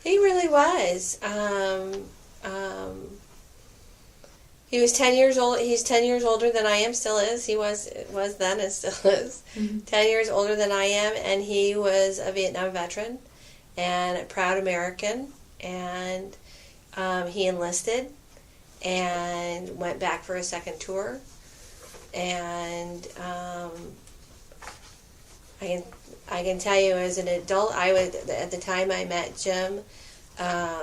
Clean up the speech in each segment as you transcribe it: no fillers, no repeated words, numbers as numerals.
He really was. He was 10 years old. He's 10 years older than I am, still is. He was then and still is. 10 years older than I am, and he was a Vietnam veteran and a proud American. And he enlisted and went back for a second tour. And I can tell you, as an adult, at the time I met Jim, I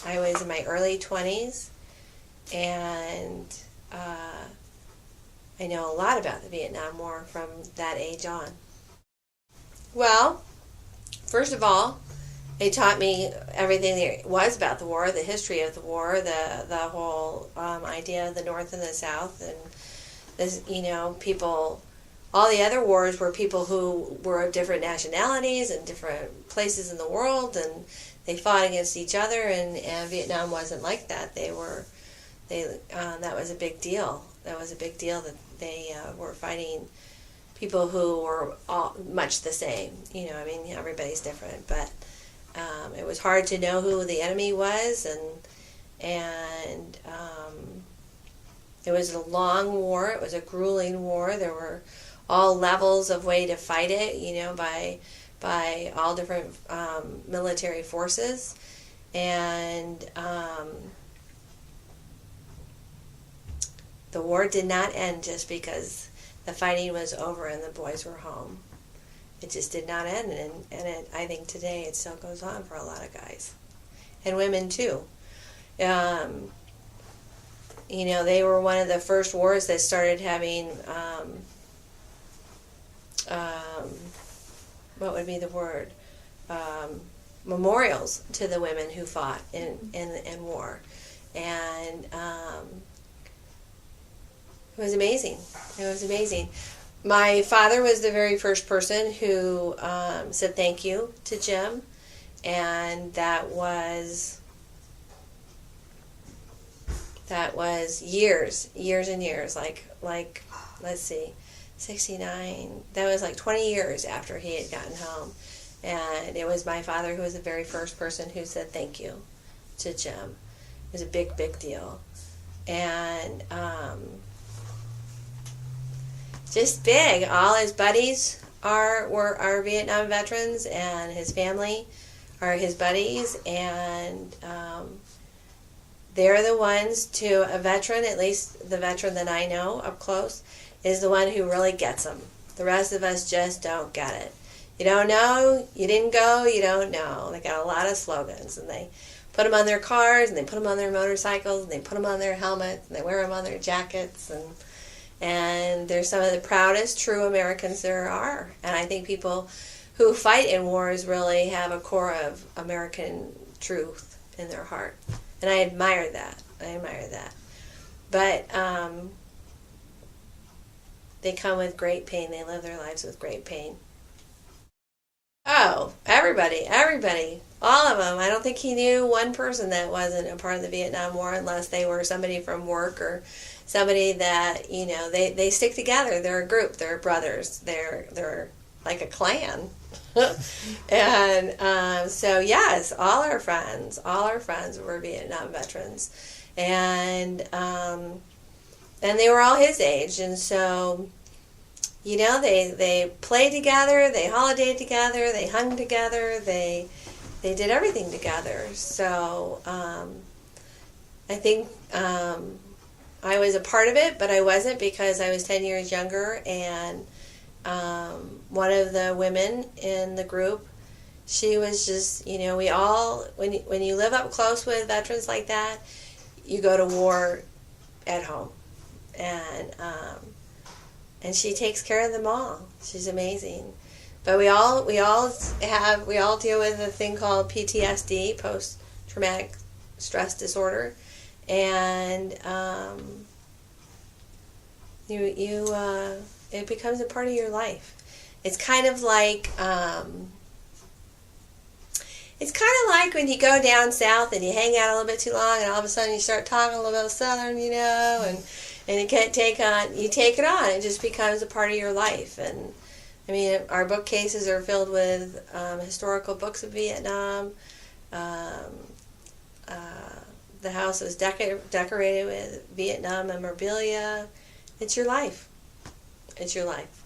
was in my early 20s, and I know a lot about the Vietnam War from that age on. Well, first of all, they taught me everything there was about the war, the history of the war, the whole idea of the North and the South, and this, people. All the other wars were people who were of different nationalities and different places in the world, and they fought against each other. And Vietnam wasn't like that. That was a big deal. That was a big deal that they were fighting people who were all much the same. Everybody's different, but it was hard to know who the enemy was, and it was a long war. It was a grueling war. There were all levels of way to fight it, by all different military forces. And the war did not end just because the fighting was over and the boys were home. It just did not end, and I think today it still goes on for a lot of guys. And women too. They were one of the first wars that started having what would be the word? Memorials to the women who fought in war. And it was amazing. It was amazing. My father was the very first person who said thank you to Jim, and that was years and years, like let's see, 69, that was like 20 years after he had gotten home. And it was my father who was the very first person who said thank you to Jim. It was a big, big deal. And just big. All his buddies are Vietnam veterans, and his family are his buddies, and they're the ones, to a veteran, at least the veteran that I know up close, is the one who really gets them. The rest of us just don't get it. You don't know, you didn't go, you don't know. They got a lot of slogans, and they put them on their cars, and they put them on their motorcycles, and they put them on their helmets, and they wear them on their jackets, and they're some of the proudest true Americans there are. And I think people who fight in wars really have a core of American truth in their heart. And I admire that. But they come with great pain. They live their lives with great pain. Oh, everybody. All of them. I don't think he knew one person that wasn't a part of the Vietnam War, unless they were somebody from work or somebody that, they stick together. They're a group. They're brothers. They're like a clan. And so, yes, all our friends were Vietnam veterans. And they were all his age. And so, they played together, they holidayed together, they hung together, they did everything together. So I think I was a part of it, but I wasn't, because I was 10 years younger, and one of the women in the group, she was just, we all, when you live up close with veterans like that, you go to war at home. And she takes care of them all. She's amazing. But we all deal with a thing called PTSD, post-traumatic stress disorder, and it becomes a part of your life. It's kind of like when you go down south and you hang out a little bit too long, and all of a sudden you start talking a little bit Southern, and you can't take it on. It just becomes a part of your life. And I mean, our bookcases are filled with historical books of Vietnam. Um, the house is decorated with Vietnam memorabilia. It's your life. It's your life.